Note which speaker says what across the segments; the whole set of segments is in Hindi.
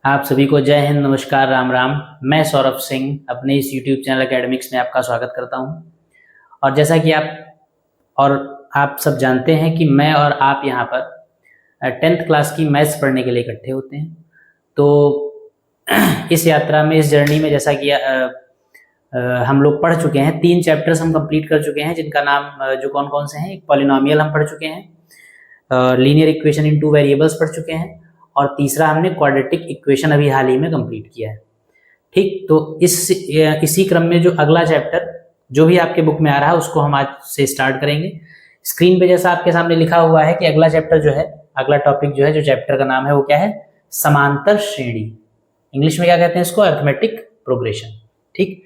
Speaker 1: आप सभी को जय हिंद, नमस्कार, राम राम। मैं सौरभ सिंह अपने इस YouTube चैनल एकेडमिक्स में आपका स्वागत करता हूं। और जैसा कि आप सब जानते हैं कि मैं और आप यहां पर 10th क्लास की मैथ्स पढ़ने के लिए इकट्ठे होते हैं। तो इस यात्रा में, इस जर्नी में, जैसा कि हम लोग पढ़ चुके हैं, 3 चैप्टर्स हम कंप्लीट कर चुके हैं, जिनका नाम जो कौन कौन से हैं, एक पॉलिनोमियल हम पढ़ चुके हैं, लीनियर इक्वेशन इन 2 वेरिएबल्स पढ़ चुके हैं, और तीसरा हमने क्वाड्रेटिक इक्वेशन अभी हाल ही में कंप्लीट किया है। ठीक, तो इसी क्रम में जो अगला चैप्टर जो भी आपके बुक में आ रहा है उसको हम आज से स्टार्ट करेंगे। स्क्रीन पे जैसा आपके सामने लिखा हुआ है कि अगला चैप्टर जो है, अगला टॉपिक जो है, जो चैप्टर का नाम है वो क्या है? समांतर श्रेणी। इंग्लिश में क्या कहते हैं इसको? Arithmetic progression. ठीक,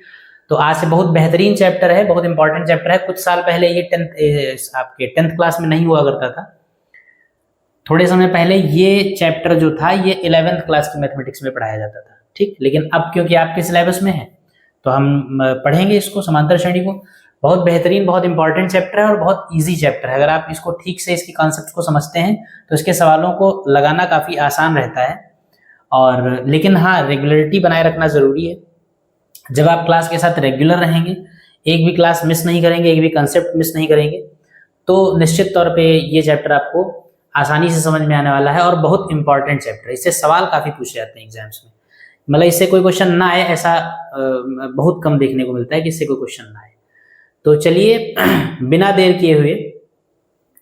Speaker 1: तो आज से बहुत बेहतरीन चैप्टर है, बहुत इंपॉर्टेंट चैप्टर है। कुछ साल पहले ये आपके 10th क्लास में नहीं हुआ करता था। थोड़े समय पहले ये चैप्टर जो था ये 11th क्लास की मैथमेटिक्स में पढ़ाया जाता था। ठीक, लेकिन अब क्योंकि आपके सिलेबस में है तो हम पढ़ेंगे इसको, समांतर श्रेणी को। बहुत बेहतरीन, बहुत इंपॉर्टेंट चैप्टर है और बहुत इजी चैप्टर है। अगर आप इसको ठीक से, इसकी कॉन्सेप्ट को समझते हैं तो इसके सवालों को लगाना काफ़ी आसान रहता है। और लेकिन हाँ, रेगुलरिटी बनाए रखना ज़रूरी है। जब आप क्लास के साथ रेगुलर रहेंगे, एक भी क्लास मिस नहीं करेंगे, एक भी कंसेप्ट मिस नहीं करेंगे, तो निश्चित तौर पे ये चैप्टर आपको आसानी से समझ में आने वाला है। और बहुत इंपॉर्टेंट चैप्टर है, इससे सवाल काफ़ी पूछे जाते हैं एग्जाम्स में। मतलब इससे कोई क्वेश्चन ना आए ऐसा बहुत कम देखने को मिलता है कि इससे कोई क्वेश्चन ना आए। तो चलिए बिना देर किए हुए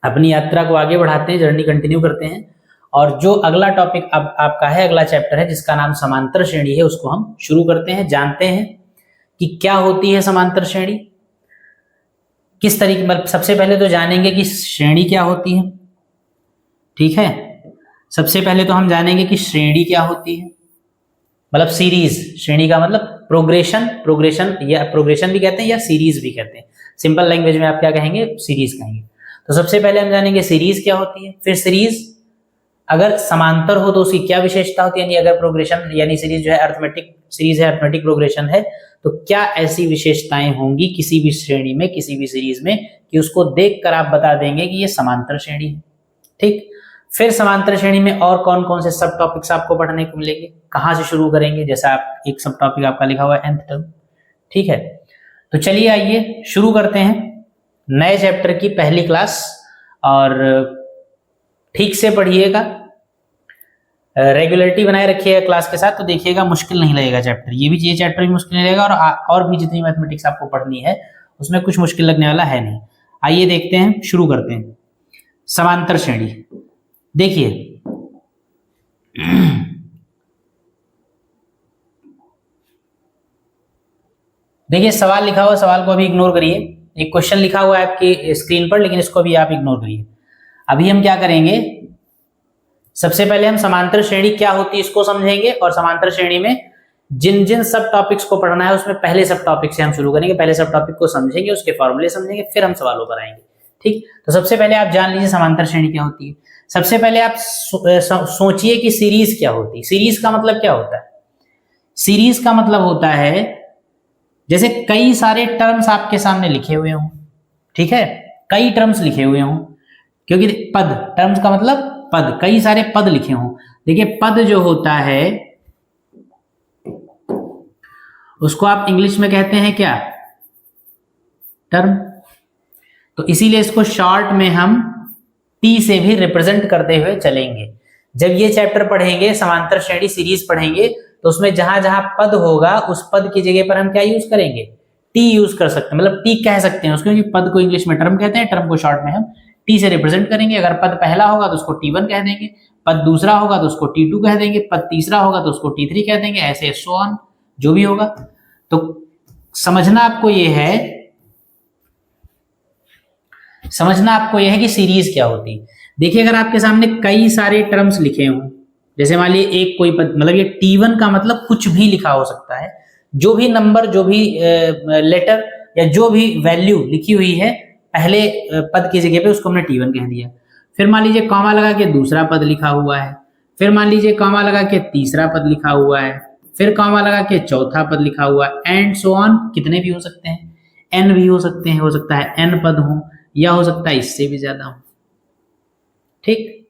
Speaker 1: अपनी यात्रा को आगे बढ़ाते हैं, जर्नी कंटिन्यू करते हैं। और जो अगला टॉपिक अब आपका है, अगला चैप्टर है जिसका नाम समांतर श्रेणी है, उसको हम शुरू करते हैं। जानते हैं कि क्या होती है समांतर श्रेणी, किस तरीके, मतलब सबसे पहले तो जानेंगे कि श्रेणी क्या होती है। ठीक है, सबसे पहले तो हम जानेंगे कि श्रेणी क्या होती है। मतलब सीरीज, श्रेणी का मतलब प्रोग्रेशन, या प्रोग्रेशन भी कहते हैं या सीरीज भी कहते हैं। सिंपल लैंग्वेज में आप क्या कहेंगे? सीरीज कहेंगे। तो सबसे पहले हम जानेंगे सीरीज क्या होती है। फिर सीरीज अगर समांतर हो तो उसकी क्या विशेषता होती है, यानी अगर प्रोग्रेशन यानी सीरीज जो है अरिथमेटिक सीरीज है, अरिथमेटिक प्रोग्रेशन है, तो क्या ऐसी विशेषताएं होंगी किसी भी श्रेणी में, किसी भी सीरीज में, कि उसको देखकर आप बता देंगे कि ये समांतर श्रेणी है। ठीक, फिर समांतर श्रेणी में और कौन कौन से सब टॉपिक्स आपको पढ़ने को मिलेंगे, कहाँ से शुरू करेंगे। जैसा आप एक सब टॉपिक आपका लिखा हुआ है nth टर्म। ठीक है, तो चलिए आइए शुरू करते हैं नए चैप्टर की पहली क्लास। और ठीक से पढ़िएगा, रेगुलरिटी बनाए रखिएगा क्लास के साथ, तो देखिएगा मुश्किल नहीं लगेगा चैप्टर। ये चैप्टर भी मुश्किल नहीं लगेगा और भी जितनी मैथमेटिक्स आपको पढ़नी है उसमें कुछ मुश्किल लगने वाला है नहीं। आइए देखते हैं, शुरू करते हैं समांतर श्रेणी। देखिए सवाल लिखा हुआ, सवाल को अभी इग्नोर करिए। एक क्वेश्चन लिखा हुआ है आपकी स्क्रीन पर, लेकिन इसको भी आप इग्नोर करिए। अभी हम क्या करेंगे, सबसे पहले हम समांतर श्रेणी क्या होती है इसको समझेंगे, और समांतर श्रेणी में जिन जिन सब टॉपिक्स को पढ़ना है उसमें पहले सब टॉपिक से हम शुरू करेंगे। पहले सब टॉपिक को समझेंगे, उसके फॉर्मूले समझेंगे, फिर हम सवालों पर आएंगे। ठीक, तो सबसे पहले आप जान लीजिए समांतर श्रेणी क्या होती है। सबसे पहले आप सोचिए कि सीरीज क्या होती है। सीरीज का मतलब क्या होता है? सीरीज का मतलब होता है जैसे कई सारे टर्म्स आपके सामने लिखे हुए हों। ठीक है, कई टर्म्स लिखे हुए हों, क्योंकि पद, टर्म्स का मतलब पद, कई सारे पद लिखे हों। देखिए पद जो होता है उसको आप इंग्लिश में कहते हैं क्या? टर्म। तो इसीलिए इसको शॉर्ट में हम टी से भी रिप्रेजेंट करते हुए चलेंगे। जब ये चैप्टर पढ़ेंगे, समांतर श्रेणी सीरीज पढ़ेंगे, तो उसमें जहां जहां पद होगा उस पद की जगह पर हम क्या यूज करेंगे? टी यूज कर सकते हैं, मतलब टी कह सकते हैं उसको, क्योंकि पद को इंग्लिश में टर्म कहते हैं, टर्म को शॉर्ट में हम टी से रिप्रेजेंट करेंगे। अगर पद पहला होगा तो उसको T1 कह देंगे, पद दूसरा होगा तो उसको T2 कह देंगे, पद तीसरा होगा तो उसको T3 कह देंगे, ऐसे सो ऑन जो भी होगा। तो समझना आपको यह है कि सीरीज क्या होती है। देखिए अगर आपके सामने कई सारे टर्म्स लिखे हों, जैसे मान लीजिए एक कोई पद, मतलब ये T1 का मतलब कुछ भी लिखा हो सकता है, जो भी नंबर, जो भी लेटर या जो भी वैल्यू लिखी हुई है पहले पद की जगह पे उसको हमने T1 कह दिया। फिर मान लीजिए कॉमा लगा के दूसरा पद लिखा हुआ है, फिर मान लीजिए कॉमा लगा के तीसरा पद लिखा हुआ है, फिर कॉमा लगा के चौथा पद लिखा हुआ है, एंड सो ऑन। कितने भी हो सकते हैं, n भी हो सकते हैं, हो सकता है n पद हो, या हो सकता है इससे भी ज्यादा हो। ठीक,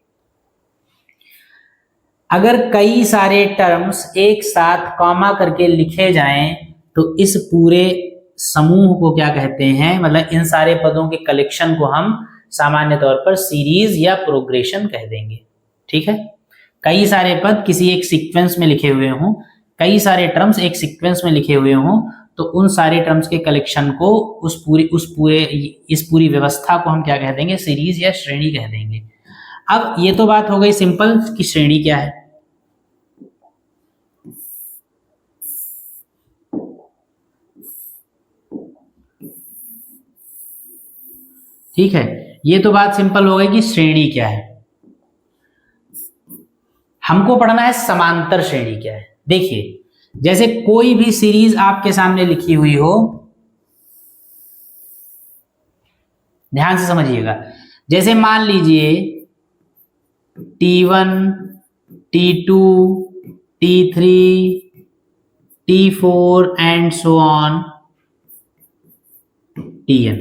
Speaker 1: अगर कई सारे टर्म्स एक साथ कॉमा करके लिखे जाएं तो इस पूरे समूह को क्या कहते हैं, मतलब इन सारे पदों के कलेक्शन को हम सामान्य तौर पर सीरीज या प्रोग्रेशन कह देंगे। ठीक है, कई सारे पद किसी एक सीक्वेंस में लिखे हुए हों, कई सारे टर्म्स एक सीक्वेंस में लिखे हुए हों, तो उन सारे टर्म्स के कलेक्शन को इस पूरी व्यवस्था को हम क्या कह देंगे, सीरीज या श्रेणी कह देंगे। अब ये तो बात हो गई सिंपल कि श्रेणी क्या है। ठीक है, ये तो बात सिंपल हो गई कि श्रेणी क्या है। हमको पढ़ना है समांतर श्रेणी क्या है। देखिए, जैसे कोई भी सीरीज आपके सामने लिखी हुई हो, ध्यान से समझिएगा। जैसे मान लीजिए T1, T2, T3, T4 and so on Tn।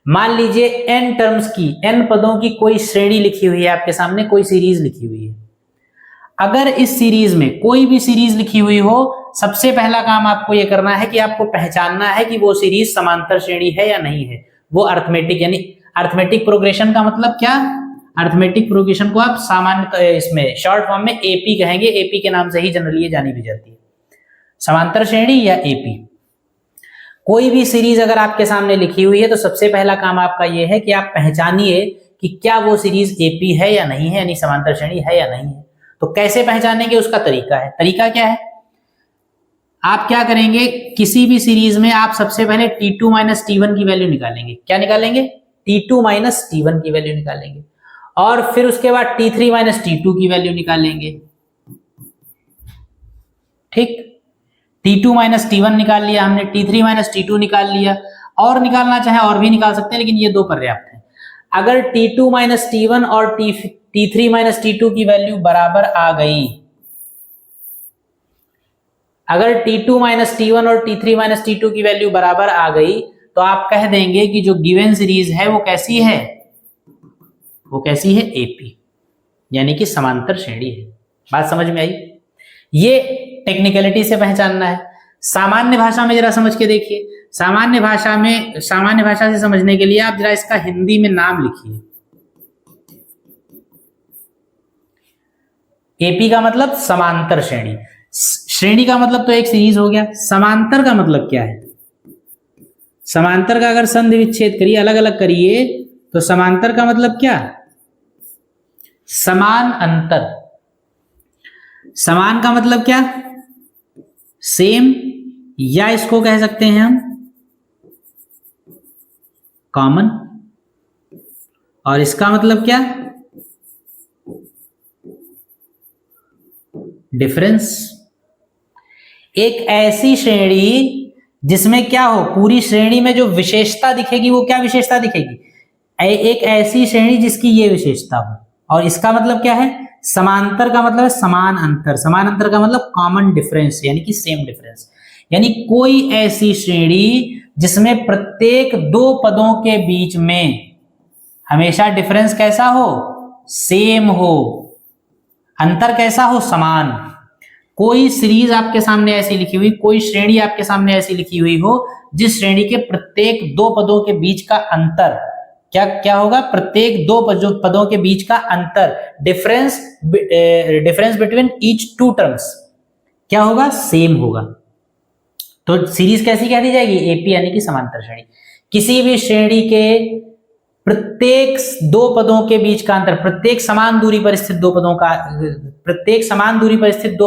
Speaker 1: मान लीजिए n टर्म्स की, n पदों की कोई श्रेणी लिखी हुई है आपके सामने, कोई सीरीज लिखी हुई है। अगर इस सीरीज में कोई भी सीरीज लिखी हुई हो, सबसे पहला काम आपको यह करना है कि आपको पहचानना है कि वो सीरीज समांतर श्रेणी है या नहीं है। वो अर्थमेटिक, यानी अर्थमेटिक प्रोग्रेशन का मतलब क्या, अर्थमेटिक प्रोग्रेशन को आप सामान्य इसमें शॉर्ट फॉर्म में एपी कहेंगे। एपी के नाम से ही जनरली जानी भी जाती है, समांतर श्रेणी या एपी। कोई भी सीरीज अगर आपके सामने लिखी हुई है तो सबसे पहला काम आपका यह है कि आप पहचानिए कि क्या वो सीरीज एपी है या नहीं है, यानी समांतर श्रेणी है या नहीं है। तो कैसे पहचानेंगे, उसका तरीका है। तरीका क्या है, आप क्या करेंगे, किसी भी सीरीज में आप सबसे पहले T2 माइनस T1 की वैल्यू निकालेंगे। क्या निकालेंगे, T2 माइनस T1 की वैल्यू निकालेंगे, और फिर उसके बाद T3 माइनस T2 की वैल्यू निकालेंगे। ठीक, T2 माइनस T1 निकाल लिया हमने, T3 माइनस T2 निकाल लिया, और निकालना चाहे और भी निकाल सकते हैं, लेकिन ये दो पर्याप्त है। अगर T2 माइनस T1 और T3 माइनस T2 की वैल्यू बराबर आ गई, अगर T2 माइनस T1 और T3 माइनस T2 की वैल्यू बराबर आ गई, तो आप कह देंगे कि जो गिवन सीरीज है वो कैसी है, वो कैसी है, एपी, यानी कि समांतर श्रेणी है। बात समझ में आई। ये टेक्निकलिटी से पहचानना है। सामान्य भाषा में जरा समझ के देखिए। सामान्य भाषा से समझने के लिए आप जरा इसका हिंदी में नाम लिखिए। एपी का मतलब समांतर श्रेणी, श्रेणी का मतलब तो एक सीरीज हो गया। समांतर का मतलब क्या है, समांतर का अगर संधि विच्छेद करिए, अलग अलग करिए, तो समांतर का मतलब क्या, समान अंतर। समान का मतलब क्या, सेम, या इसको कह सकते हैं हम कॉमन। और इसका मतलब क्या, डिफरेंस। एक ऐसी श्रेणी जिसमें क्या हो, पूरी श्रेणी में जो विशेषता दिखेगी वो क्या विशेषता दिखेगी, एक ऐसी श्रेणी जिसकी ये विशेषता हो। और इसका मतलब क्या है, समांतर का मतलब है समान अंतर। समान अंतर का मतलब कॉमन डिफरेंस, यानी कि सेम डिफरेंस। यानी कोई ऐसी श्रेणी जिसमें प्रत्येक दो पदों के बीच में हमेशा डिफरेंस कैसा हो, सेम हो, अंतर कैसा हो, समान। कोई सीरीज आपके सामने ऐसी लिखी हुई, कोई श्रेणी आपके सामने ऐसी लिखी हुई हो जिस श्रेणी के प्रत्येक दो पदों के बीच का अंतर क्या क्या होगा, प्रत्येक दो पदों के बीच का अंतर, difference between each two terms क्या होगा, सेम होगा। तो सीरीज कैसी कह दी जाएगी, एपी, यानी कि समांतर श्रेणी। किसी भी श्रेणी के प्रत्येक दो पदों के बीच का अंतर, प्रत्येक समान दूरी पर स्थित दो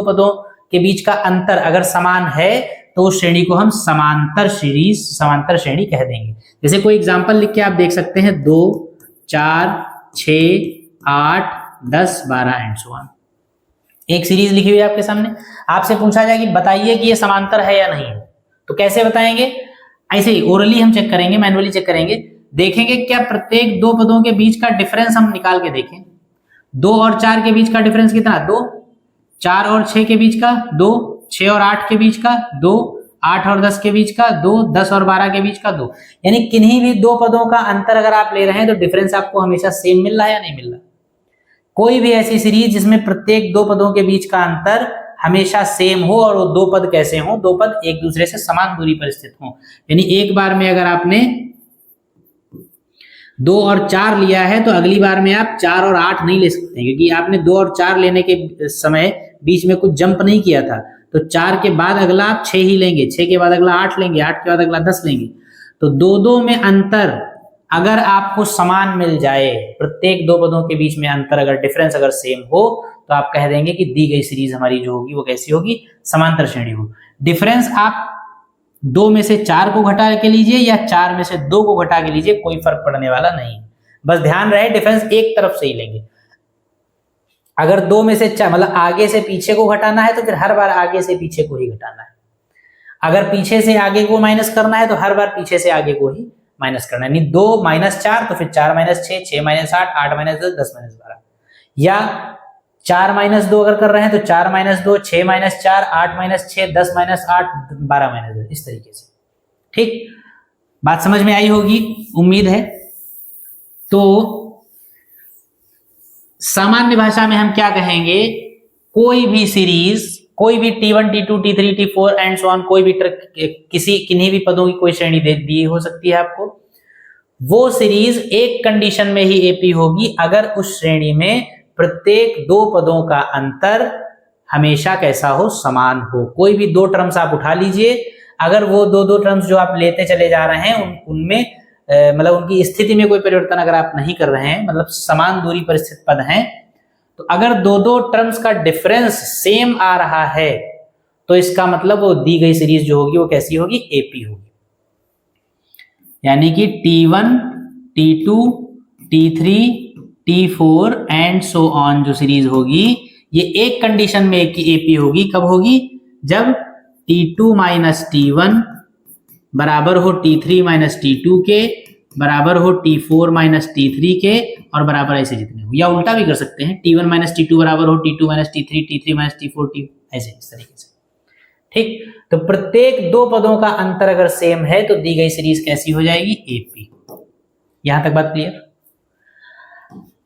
Speaker 1: पदों के बीच का अंतर अगर समान है तो उस श्रेणी को हम समांतर श्रेणी कह देंगे। जैसे कोई एग्जांपल लिख के आप देख सकते हैं, 2, 4, 6, 8, 10, 12 एंड सो ऑन। एक सीरीज लिखी हुई है आपके सामने, आपसे पूछा जाए कि बताइए कि ये समांतर है या नहीं है, तो कैसे बताएंगे, ऐसे ही ओरली हम चेक करेंगे, मैनुअली चेक करेंगे, देखेंगे क्या प्रत्येक दो पदों के बीच का डिफरेंस हम निकाल के देखें। 2 और 4 के बीच का डिफरेंस कितना, 2, 4 और 6 के बीच का 2, 6 और 8 के बीच का 2, 8 और 10 के बीच का 2, 10 और 12 के बीच का 2। यानी किन्हीं भी दो पदों का अंतर अगर आप ले रहे हैं तो डिफरेंस आपको हमेशा सेम मिल रहा है या नहीं मिल रहा। कोई भी ऐसी सीरीज जिसमें प्रत्येक दो पदों के बीच का अंतर हमेशा सेम हो, और वो दो पद कैसे हो, दो पद एक दूसरे से समान दूरी पर स्थित हो। यानी एक बार में अगर आपने 2 और 4 लिया है तो अगली बार में आप 4 और 8 नहीं ले सकते, क्योंकि आपने 2 और 4 लेने के समय बीच में कुछ जंप नहीं किया था। तो 4 के बाद अगला आप 6 ही लेंगे, 6 के बाद अगला 8 लेंगे, 8 के बाद अगला 10 लेंगे। तो दो में अंतर अगर आपको समान मिल जाए, प्रत्येक दो पदों के बीच में अंतर अगर डिफरेंस अगर सेम हो, तो आप कह देंगे कि दी गई सीरीज हमारी जो होगी वो कैसी होगी, समांतर श्रेणी हो। डिफरेंस आप 2 में से 4 को घटा के लीजिए या 4 में से 2 को घटा के लीजिए, कोई फर्क पड़ने वाला नहीं। बस ध्यान रहे डिफरेंस एक तरफ से ही लेंगे। अगर 2 में से 4 मतलब आगे से पीछे को घटाना है तो फिर हर बार आगे से पीछे को ही घटाना है। अगर पीछे से आगे को माइनस करना है तो हर बार पीछे से आगे को ही माइनस करना है। नहीं 2 - 4 तो फिर 4 - 6, 6 - 8, 8 - 10, 10 - 12, या 4 - 2 अगर कर रहे हैं तो 4 - 2, 6 - 4, 8 - 6, 10 - 8, 12 - 10, इस तरीके से। ठीक, बात समझ में आई होगी, उम्मीद है। तो सामान्य भाषा में हम क्या कहेंगे, कोई भी सीरीज, कोई भी T1, T2, T3, T4 and so on, कोई भी किन्हीं भी पदों की कोई श्रेणी दे दी हो सकती है आपको, वो सीरीज एक कंडीशन में ही एपी होगी, अगर उस श्रेणी में प्रत्येक दो पदों का अंतर हमेशा कैसा हो, समान हो। कोई भी दो टर्म्स आप उठा लीजिए, अगर वो दो टर्म्स जो आप लेते चले जा रहे हैं उनमें मतलब उनकी स्थिति में कोई परिवर्तन अगर आप नहीं कर रहे हैं, मतलब समान दूरी पर स्थित पद हैं, तो अगर दो टर्म्स का डिफरेंस सेम आ रहा है तो इसका मतलब वो दी गई सीरीज जो होगी वो कैसी होगी, एपी होगी। यानी कि T1, T2, T3, T4 and so on जो सीरीज होगी, ये एक कंडीशन में एपी होगी। कब होगी, जब T2 - T1 बराबर हो T3 - T2 के, बराबर हो T4 - T3 के, और बराबर ऐसे जितने हो, या उल्टा भी कर सकते हैं, T1 - T2 बराबर हो T2 - T3, T3 - T4, ऐसे इस तरीके से। ठीक, तो प्रत्येक दो पदों का अंतर अगर सेम है तो दी गई सीरीज कैसी हो जाएगी, एपी। यहां तक बात क्लियर।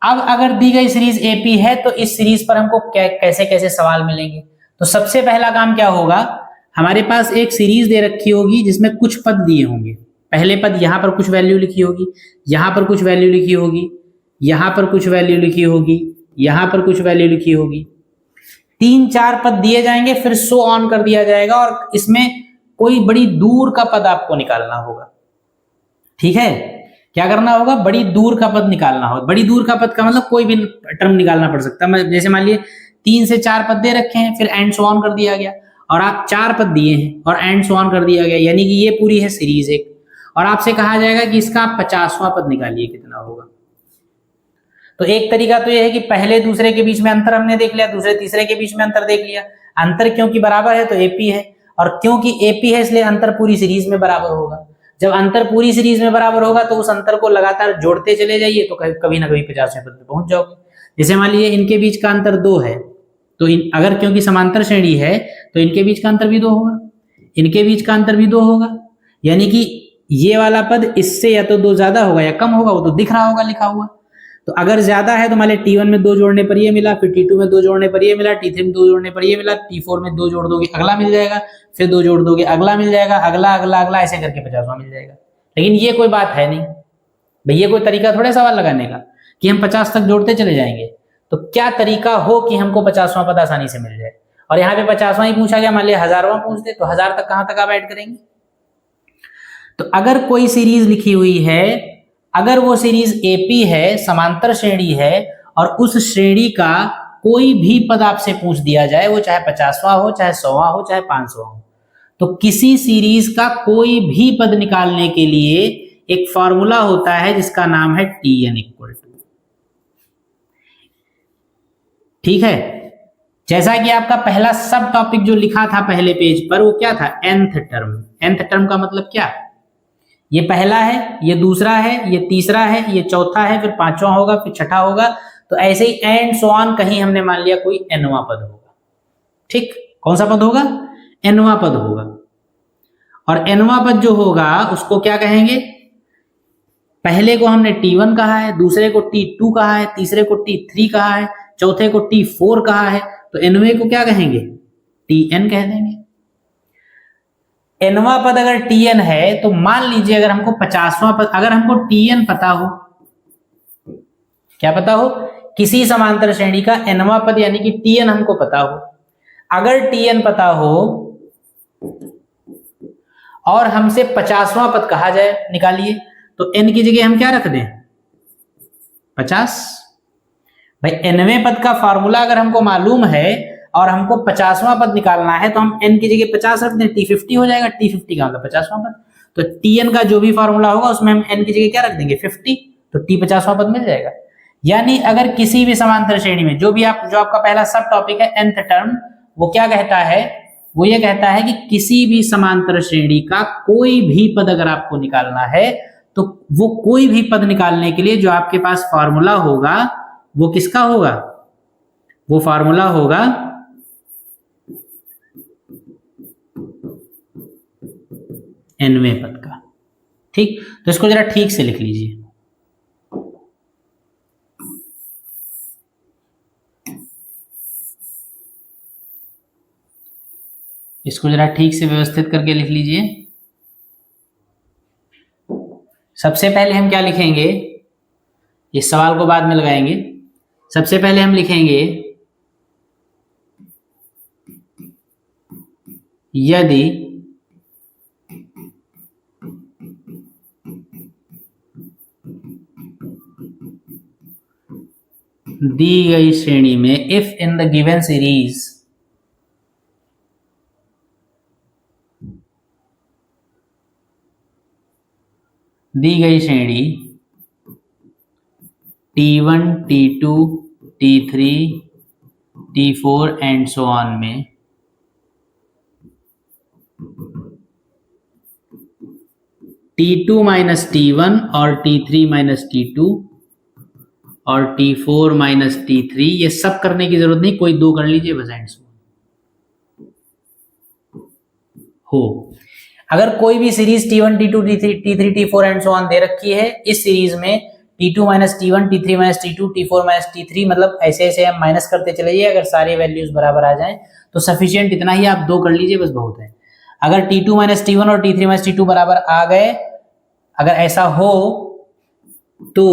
Speaker 1: अब अगर दी गई सीरीज एपी है तो इस सीरीज पर हमको कैसे कैसे सवाल मिलेंगे। तो सबसे पहला काम क्या होगा, हमारे पास एक सीरीज दे रखी होगी जिसमें कुछ पद दिए होंगे। पहले पद यहां पर कुछ वैल्यू लिखी होगी, यहां पर कुछ वैल्यू लिखी होगी, यहां पर कुछ वैल्यू लिखी होगी, यहां पर कुछ वैल्यू लिखी होगी। 3-4 पद दिए जाएंगे, फिर सो ऑन कर दिया जाएगा, और इसमें कोई बड़ी दूर का पद आपको निकालना होगा। ठीक है, क्या करना होगा, बड़ी दूर का पद निकालना होगा। बड़ी दूर का पद का मतलब कोई भी टर्म निकालना पड़ सकता है। जैसे मान लिए 3 से 4 पद दे रखे हैं, फिर एंड सो ऑन कर दिया गया, और आप 4 पद दिए हैं और एंड सो ऑन कर दिया गया, यानी कि ये पूरी है सीरीज एक। और आपसे कहा जाएगा कि इसका आप 50वां पद निकालिए, कितना होगा। तो एक तरीका तो यह है कि पहले दूसरे के बीच में अंतर हमने देख लिया, दूसरे तीसरे के बीच में अंतर देख लिया। अंतर क्योंकि बराबर है तो एपी है, और क्योंकि एपी है इसलिए अंतर पूरी सीरीज में बराबर होगा। जब अंतर पूरी सीरीज में बराबर होगा तो उस अंतर को लगातार जोड़ते चले जाइए, तो कभी ना कभी 50वें पद पे पहुंच जाओगे। जैसे मान लीजिए इनके बीच का अंतर 2 है, तो अगर क्योंकि समांतर श्रेणी है तो इनके बीच का अंतर भी 2 होगा, इनके बीच का अंतर भी 2 होगा, यानी कि ये वाला पद इससे या तो 2 ज्यादा होगा या कम होगा, वो तो दिख रहा होगा लिखा हुआ। तो अगर ज्यादा है तो मान लीजिए T1 में 2 जोड़ने पर ये मिला, फिर T2 में 2 जोड़ने पर ये मिला, T3 में 2 जोड़ने पर ये मिला, T4 में 2 जोड़ दोगे अगला मिल जाएगा, फिर 2 जोड़ दोगे अगला मिल जाएगा, अगला अगला अगला, ऐसे करके 50वां मिल जाएगा। लेकिन ये कोई बात है नहीं भाई, ये कोई तरीका थोड़े सवाल लगाने का कि हम 50 तक जोड़ते चले जाएंगे। तो क्या तरीका हो कि हमको 50वां पद आसानी से मिल जाए। और यहाँ पे 50वां ही पूछा गया, मान लिया 1000वां पूछ दे, तो 1000 तक कहां तक आप ऐड करेंगे। तो अगर कोई सीरीज लिखी हुई है, अगर वो सीरीज एपी है, समांतर श्रेणी है, और उस श्रेणी का कोई भी पद आपसे पूछ दिया जाए, वो चाहे 50वां हो, चाहे 100वां हो, चाहे 500वां हो, तो किसी सीरीज का कोई भी पद निकालने के लिए एक फॉर्मूला होता है जिसका नाम है Tn = ठीक है। जैसा कि आपका पहला सब टॉपिक जो लिखा था पहले पेज पर, वो क्या था, nth टर्म। nth टर्म का मतलब क्या, ये पहला है, ये दूसरा है, ये तीसरा है, ये चौथा है, फिर 5वां होगा, फिर 6ठा होगा। तो ऐसे ही एंड सो ऑन, कहीं हमने मान लिया कोई nवां पद होगा। ठीक, कौन सा पद होगा, nवां पद होगा। और nवां पद जो होगा उसको क्या कहेंगे, पहले को हमने T1 कहा है, दूसरे को T2 कहा है, तीसरे को T3 कहा है, चौथे को T4 कहा है, तो nवें को क्या कहेंगे? Tn कह देंगे। nवां पद अगर Tn है तो मान लीजिए अगर हमको 50वां पद, अगर हमको Tn पता हो, क्या पता हो? किसी समांतर श्रेणी का nवां पद यानी कि Tn हमको पता हो। अगर Tn पता हो और हमसे 50वां पद कहा जाए निकालिए, तो n की जगह हम क्या रख दें? 50। भाई nवें पद का फॉर्मूला अगर हमको मालूम है और हमको 50वां पद निकालना है तो हम n की जगह 50 रख दें, T50 हो जाएगा। T50 का मतलब 50वां पद, तो Tn का जो भी फॉर्मूला होगा उसमें हम n की जगह क्या रख देंगे? 50, तो T 50वां पद मिल जाएगा। यानी अगर किसी भी समांतर श्रेणी में जो आपका पहला सब टॉपिक है nth टर्म, वो क्या कहता है? वो ये कहता है कि किसी भी समांतर श्रेणी का कोई भी पद अगर आपको निकालना है तो वो कोई भी पद निकालने के लिए जो आपके पास फॉर्मूला होगा वो किसका होगा? वो फॉर्मूला होगा nवें पद का। ठीक, तो इसको जरा ठीक से लिख लीजिए। इसको जरा ठीक से व्यवस्थित करके लिख लीजिए। सबसे पहले हम क्या लिखेंगे? इस सवाल को बाद में लगाएंगे। सबसे पहले हम लिखेंगे यदि दी गई श्रेणी में, if in the given series दी गई श्रेणी T1, T2, T3, T4 and so on में T2 माइनस T1 और T3 माइनस T2 और T4 माइनस T3, ये सब करने की जरूरत नहीं, कोई दो कर लीजिए बस, एंड सो हो। अगर कोई भी series T1, T2, T3, T4 and so on दे रखी है, इस सीरीज में T2 minus T1, T3 minus T2, T4 minus T3, मतलब ऐसे ऐसे हम माइनस करते चले जाइए। अगर सारे वैल्यूज बराबर आ जाएं तो सफिशिएंट इतना ही, आप दो कर लीजिए बस, बहुत है। अगर T2 माइनस T1 और T3 माइनस T2 बराबर आ गए, अगर ऐसा हो तो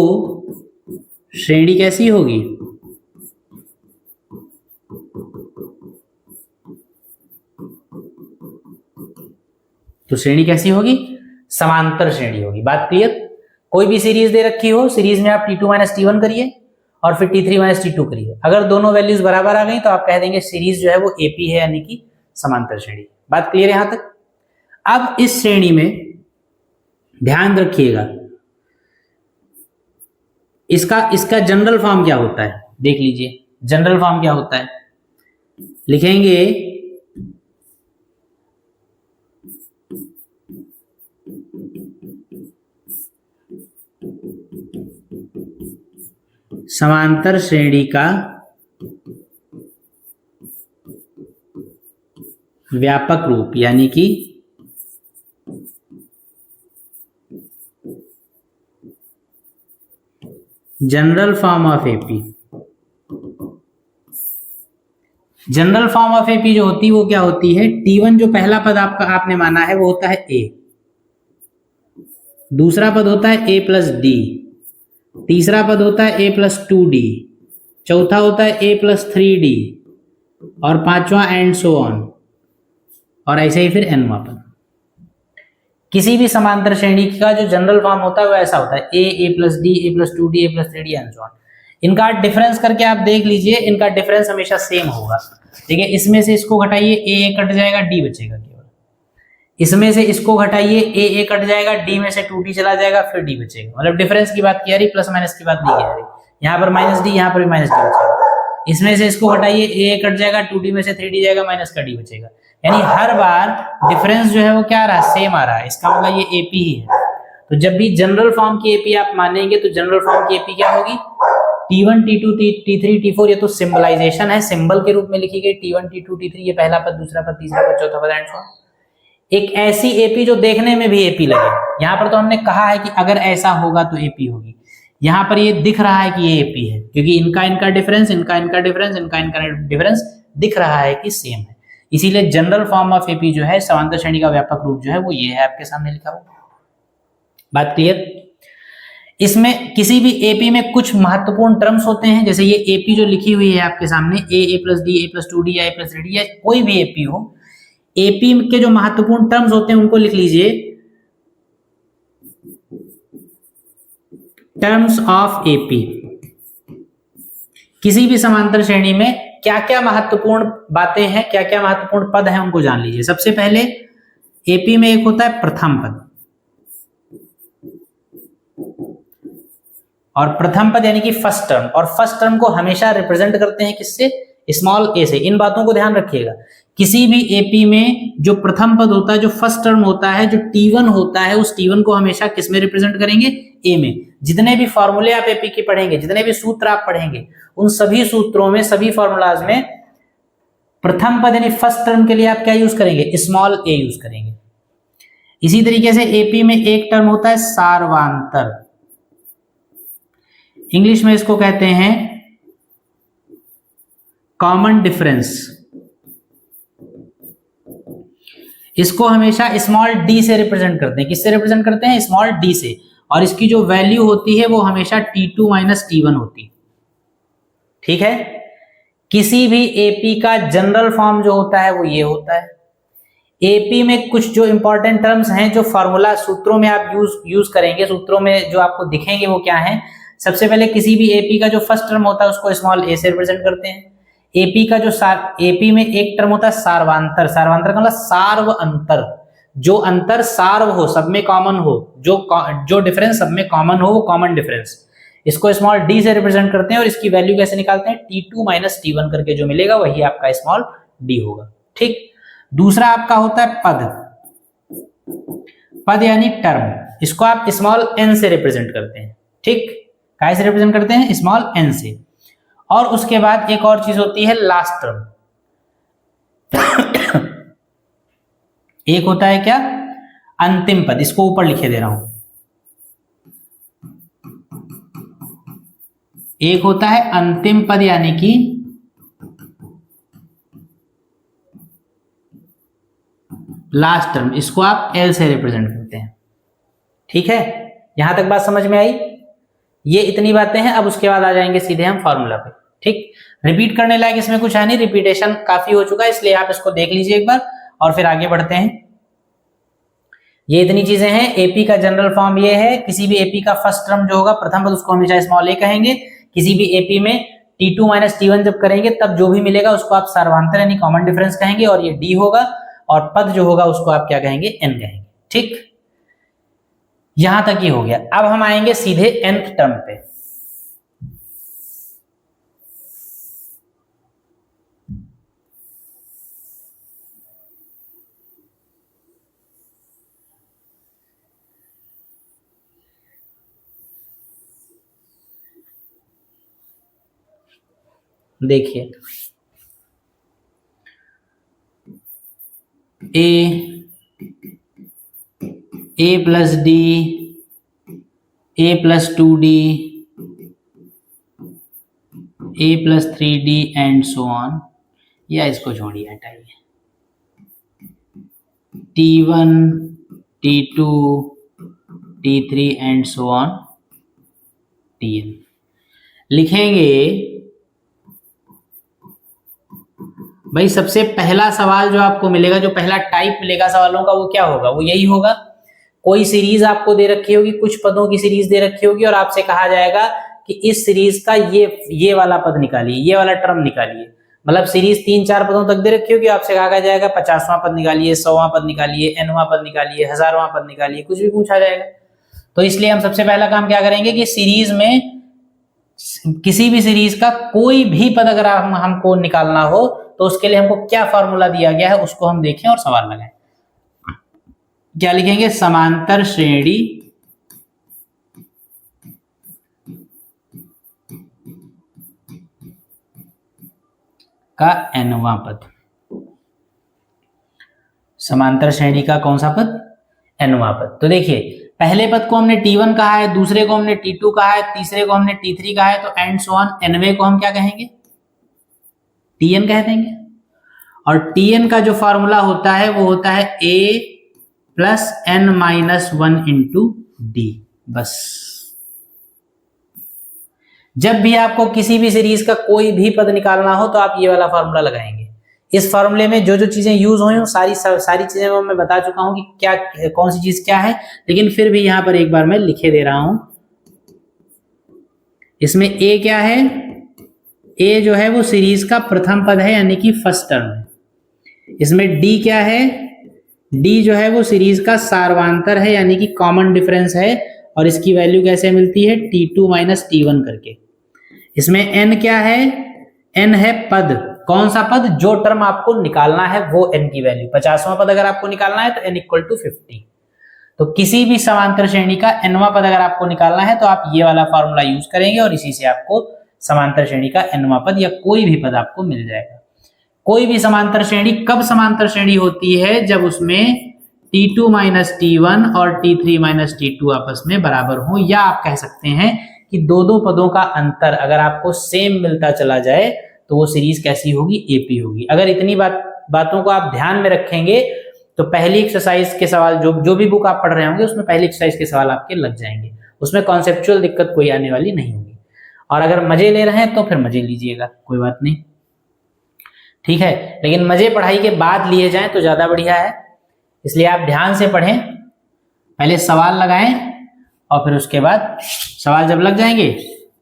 Speaker 1: श्रेणी कैसी होगी? तो श्रेणी कैसी होगी? समांतर श्रेणी होगी। बात क्लियर? कोई भी सीरीज दे रखी हो, सीरीज में आप T2 माइनस T1 करिए और फिर T3 माइनस T2 करिए। अगर दोनों वैल्यूज बराबर आ गई तो आप कह देंगे सीरीज जो है वो AP है, यानी कि समांतर श्रेणी। बात क्लियर है यहां तक? अब इस श्रेणी में ध्यान रखिएगा, इसका जनरल फॉर्म क्या होता है? देख लीजिए जनरल फॉर्म क्या होता है। लिखेंगे समांतर श्रेणी का व्यापक रूप, यानी कि general form of AP. General form of AP जो होती है वो क्या होती है? T1 जो पहला पद आपने माना है वो होता है A, दूसरा पद होता है A प्लस D, तीसरा पद होता है A प्लस 2D, चौथा होता है A प्लस 3D और पांचवा एंड सो ऑन, और ऐसे ही फिर nवां पद। किसी भी समांतर श्रेणी का जो जनरल फॉर्म होता है वो ऐसा होता है A plus D, A plus 2D, A plus 3D and so on. इनका डिफरेंस करके आप देख लीजिए, इनका डिफरेंस हमेशा सेम होगा। ठीक है, इसमें से इसको घटाइए, A कट जाएगा, D बचेगा केवल। इसमें से इसको घटाइए, A कट जाएगा, D में से 2D चला जाएगा, फिर D बचेगा। मतलब डिफरेंस की बात की जा रही, प्लस माइनस की बात नहीं की जा रही। यहाँ पर माइनस D, यहाँ पर भी माइनस D बचेगा। इसमें से इसको घटाइए, A कट जाएगा, 2D में से 3D जाएगा, माइनस का D बचेगा। यानी हर बार डिफरेंस जो है वो क्या आ रहा है? सेम आ रहा है। इसका मतलब ये AP ही है। तो जब भी जनरल फॉर्म की AP आप मानेंगे तो जनरल फॉर्म की AP क्या होगी? T1, T2, T3, T4, ये तो सिंबलाइजेशन है, सिंबल के रूप में लिखी गई। T1, T2, T3, ये पहला पद, दूसरा पद, तीसरा पद, चौथा पद एंड सो ऑन। एक ऐसी एपी जो देखने में भी एपी लगे। यहां पर तो हमने कहा है कि अगर ऐसा होगा तो एपी होगी, यहां पर ये दिख रहा है कि ये एपी है, क्योंकि इनका डिफरेंस, इनका डिफरेंस दिख रहा है कि सेम है। इसीलिए जनरल फॉर्म ऑफ एपी जो है, समांतर श्रेणी का व्यापक रूप जो है वो ये है, आपके सामने लिखा हुआ। बात क्लियर? इसमें किसी भी एपी में कुछ महत्वपूर्ण टर्म्स होते हैं, जैसे ये एपी जो लिखी हुई है आपके सामने, ए plus D, A plus 2d या ए प्लस 3d, या कोई भी एपी हो, एपी के जो महत्वपूर्ण टर्म्स होते हैं उनको लिख लीजिए, टर्म्स ऑफ एपी। किसी भी समांतर श्रेणी में क्या क्या महत्वपूर्ण बातें हैं, क्या क्या महत्वपूर्ण पद हैं, उनको जान लीजिए। सबसे पहले एपी में एक होता है प्रथम पद, और प्रथम पद यानी कि फर्स्ट टर्म, और फर्स्ट टर्म को हमेशा रिप्रेजेंट करते हैं किससे? स्मॉल ए से। इन बातों को ध्यान रखिएगा, किसी भी एपी में जो प्रथम पद होता है, जो फर्स्ट टर्म होता है, जो T1 होता है, उस T1 को हमेशा किस में रिप्रेजेंट करेंगे? ए में। जितने भी फॉर्मूले आप एपी के पढ़ेंगे, जितने भी सूत्र आप पढ़ेंगे, उन सभी सूत्रों में, सभी फॉर्मूलाज में प्रथम पद यानी फर्स्ट टर्म के लिए आप क्या यूज करेंगे? स्मॉल ए यूज करेंगे। इसी तरीके से एपी में एक टर्म होता है सार्वंतर, इंग्लिश में इसको कहते हैं कॉमन डिफरेंस। इसको हमेशा स्मॉल डी से रिप्रेजेंट करते हैं। किससे रिप्रेजेंट करते हैं? स्मॉल डी से। और इसकी जो वैल्यू होती है वो हमेशा T2 माइनस T1 होती है। ठीक है? किसी भी एपी का जनरल फॉर्म जो होता है वो ये होता है। एपी में कुछ जो इंपॉर्टेंट टर्म्स हैं, जो फॉर्मूला सूत्रों में आप यूज करेंगे, सूत्रों में जो आपको दिखेंगे वो क्या है? सबसे पहले किसी भी एपी का जो फर्स्ट टर्म होता है उसको स्मॉल ए से रिप्रेजेंट करते हैं। एपी का जो एपी में एक टर्म होता है सार्वांतर, सार्वांतर का मतलब सार्व अंतर, जो अंतर सार्व हो, सब में कॉमन हो, जो डिफरेंस सब में कॉमन हो, वो कॉमन डिफरेंस, इसको स्मॉल डी से रिप्रेजेंट करते हैं। और इसकी वैल्यू कैसे निकालते हैं? T2 माइनस T1 करके जो मिलेगा वही आपका स्मॉल डी होगा। ठीक। दूसरा आपका होता है पद, पद यानी टर्म, इसको आप स्मॉल एन से रिप्रेजेंट करते हैं। ठीक, कैसे रिप्रेजेंट करते हैं? स्मॉल एन से। और उसके बाद एक और चीज होती है लास्ट टर्म। एक होता है क्या? अंतिम पद, इसको ऊपर लिखे दे रहा हूं। एक होता है अंतिम पद यानी कि लास्ट टर्म, इसको आप एल से रिप्रेजेंट करते हैं। ठीक है, यहां तक बात समझ में आई? ये इतनी बातें हैं। अब उसके बाद आ जाएंगे सीधे हम फॉर्मूला पे। ठीक, रिपीट करने लायक इसमें कुछ है नहीं, रिपीटेशन काफी हो चुका है, इसलिए आप इसको देख लीजिए एक बार और फिर आगे बढ़ते हैं। ये इतनी चीजें हैं। एपी का जनरल फॉर्म ये है, किसी भी एपी का फर्स्ट टर्म जो होगा प्रथम पद उसको हमेशा स्मॉल ए कहेंगे। किसी भी एपी में T2 माइनस T1 जब करेंगे तब जो भी मिलेगा उसको आप सार्वंतर यानी कॉमन डिफरेंस कहेंगे, और ये डी होगा, और पद जो होगा उसको आप क्या कहेंगे? एन कहेंगे। ठीक, यहां तक ही हो गया। अब हम आएंगे सीधे nth टर्म पे। देखिए, A plus D, A plus 2d, A plus 3d and so on, या इसको छोड़िए, हटाइए। T1, T2, T3 and so on Tn लिखेंगे। भाई सबसे पहला सवाल जो आपको मिलेगा, जो पहला टाइप मिलेगा सवालों का, वो क्या होगा? वो यही होगा, कोई सीरीज आपको दे रखी होगी, कुछ पदों की सीरीज दे रखी होगी, और आपसे कहा जाएगा कि इस सीरीज का ये वाला पद निकालिए, ये वाला टर्म निकालिए। मतलब सीरीज 3-4 पदों तक दे रखी होगी, आपसे कहा जाएगा 50वां पद निकालिए, 100वां पद निकालिए, nवां पद निकालिए, 1000वां पद निकालिए, कुछ भी पूछा जाएगा। तो इसलिए हम सबसे पहला काम क्या करेंगे कि सीरीज में किसी भी सीरीज का कोई भी पद अगर हमको निकालना हो तो उसके लिए हमको क्या फॉर्मूला दिया गया है उसको हम देखें और सवाल लगाएं। क्या लिखेंगे? समांतर श्रेणी का nवां पद, समांतर श्रेणी का कौन सा पद? nवां पद। तो देखिए पहले पद को हमने t1 कहा है, दूसरे को हमने t2 कहा है, तीसरे को हमने t3 कहा है, तो एंड सो ऑन nवे को हम क्या कहेंगे? tn कह देंगे। और tn का जो फॉर्मूला होता है वो होता है a plus n minus 1 into D. बस जब भी आपको किसी भी सीरीज का कोई भी पद निकालना हो तो आप ये वाला फॉर्मूला लगाएंगे। इस फॉर्मूले में जो जो चीजें यूज हुई सारी चीजें मैं बता चुका हूं कि क्या कौन सी चीज क्या है, लेकिन फिर भी यहां पर एक बार मैं लिखे दे रहा हूं। इसमें a क्या है? a जो है वो सीरीज का प्रथम पद है यानी कि फर्स्ट टर्म है। इसमें d क्या है? d जो है वो सीरीज का सार्वांतर है यानी कि कॉमन डिफरेंस है, और इसकी वैल्यू कैसे मिलती है? t2 माइनस t1 करके। इसमें n क्या है? n है पद। कौन सा पद? जो टर्म आपको निकालना है वो n की वैल्यू। 50वां पद अगर आपको निकालना है तो n इक्वल टू 50। तो किसी भी समांतर श्रेणी का nवां पद अगर आपको निकालना है तो आप ये वाला फॉर्मूला यूज करेंगे और इसी से आपको समांतर श्रेणी का nवां पद या कोई भी पद आपको मिल जाएगा। कोई भी समांतर श्रेणी कब समांतर श्रेणी होती है? जब उसमें t2 माइनस t1 और t3 माइनस t2 आपस में बराबर हो, या आप कह सकते हैं कि दो पदों का अंतर अगर आपको सेम मिलता चला जाए तो वो सीरीज कैसी होगी? एपी होगी। अगर इतनी बातों को आप ध्यान में रखेंगे तो पहली एक्सरसाइज के सवाल जो भी बुक आप पढ़ रहे होंगे उसमें पहली एक्सरसाइज के सवाल आपके लग जाएंगे। उसमें कॉन्सेप्चुअल दिक्कत कोई आने वाली नहीं होगी। और अगर मजे ले रहे हैं तो फिर मजे लीजिएगा, कोई बात नहीं, ठीक है। लेकिन मजे पढ़ाई के बाद लिए जाएं तो ज्यादा बढ़िया है, इसलिए आप ध्यान से पढ़ें, पहले सवाल लगाएं और फिर उसके बाद सवाल जब लग जाएंगे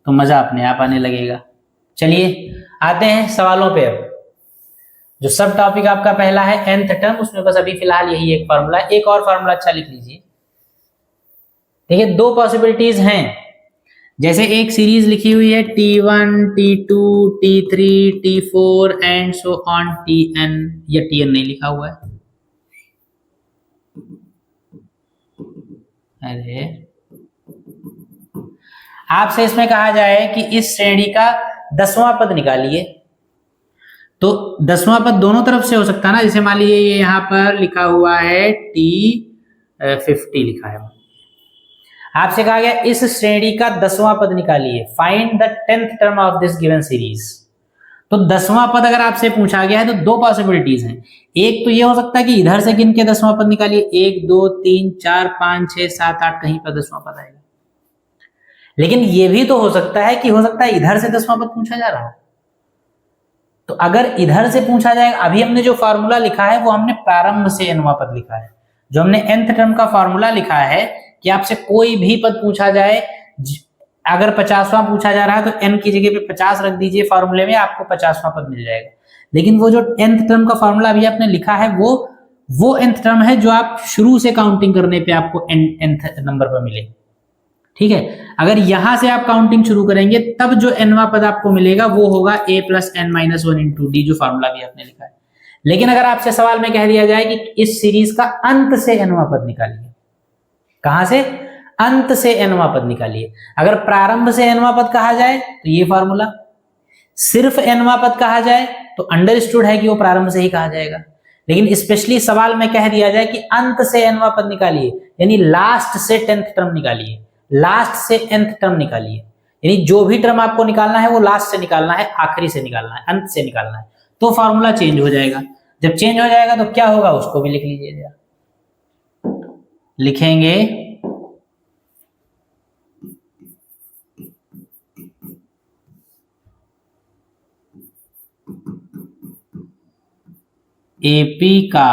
Speaker 1: तो मजा अपने आप आने लगेगा। चलिए आते हैं सवालों पे। अब जो सब टॉपिक आपका पहला है nth टर्म, उसमें बस अभी फिलहाल यही एक फॉर्मूला, एक और फॉर्मूला अच्छा लिख लीजिए। देखिए दो पॉसिबिलिटीज हैं, जैसे एक सीरीज लिखी हुई है t1, t2, t3, t4 and so on tn, या tn नहीं लिखा हुआ है। अरे आपसे इसमें कहा जाए कि इस श्रेणी का 10वां पद निकालिए, तो 10वां पद दोनों तरफ से हो सकता है ना। जैसे मान लीजिए ये यहां पर लिखा हुआ है t50 लिखा है, आपसे कहा गया इस श्रेणी का 10वां पद निकालिए, find the 10th term of this given series. तो 10वां पद अगर आपसे पूछा गया है तो दो पॉसिबिलिटीज हैं। एक तो ये हो सकता है कि इधर से गिन के 10वां पद निकालिए, 1 2 3 4 5 6 7 8, कहीं पर 10वां पद आएगा। लेकिन ये भी तो हो सकता है कि हो सकता है इधर से 10वां पद पूछा जा रहा हो। तो अगर इधर से पूछा जाएगा, अभी हमने जो फॉर्मूला लिखा है वो हमने प्रारंभ से nवां पद लिखा है। जो हमने nth टर्म का फॉर्मूला लिखा है कि आपसे कोई भी पद पूछा जाए, अगर 50वां पूछा जा रहा है तो n की जगह पे 50 रख दीजिए फॉर्मूले में, आपको 50वां पद मिल जाएगा। लेकिन वो जो nth टर्म का फॉर्मूला अभी आपने लिखा है वो nth टर्म है जो आप शुरू से काउंटिंग करने पे आपको nth नंबर पर मिले, ठीक है। अगर यहां से आप काउंटिंग शुरू करेंगे तब जो nवां पद आपको मिलेगा वो होगा a plus n minus 1 into D, जो फॉर्मूला भी आपने लिखा है। लेकिन अगर आपसे सवाल में कह दिया जाए कि इस सीरीज का अंत से nवां पद निकालिए, कहां से? अंत से nवां पद निकालिए। अगर प्रारंभ से nवां पद कहा जाए तो ये फॉर्मूला, सिर्फ nवां पद कहा जाए तो अंडरस्टूड है कि वो प्रारंभ से ही कहा जाएगा। लेकिन स्पेशली सवाल में कह दिया जाए कि अंत से nवां पद निकालिए, यानी लास्ट से 10th टर्म निकालिए, लास्ट से nth टर्म निकालिए, यानी जो भी टर्म आपको निकालना है वो लास्ट से निकालना है, आखिरी से निकालना है, अंत से निकालना है, तो फॉर्मूला चेंज हो जाएगा। जब चेंज हो जाएगा तो क्या होगा उसको भी लिख लीजिए। लिखेंगे एपी का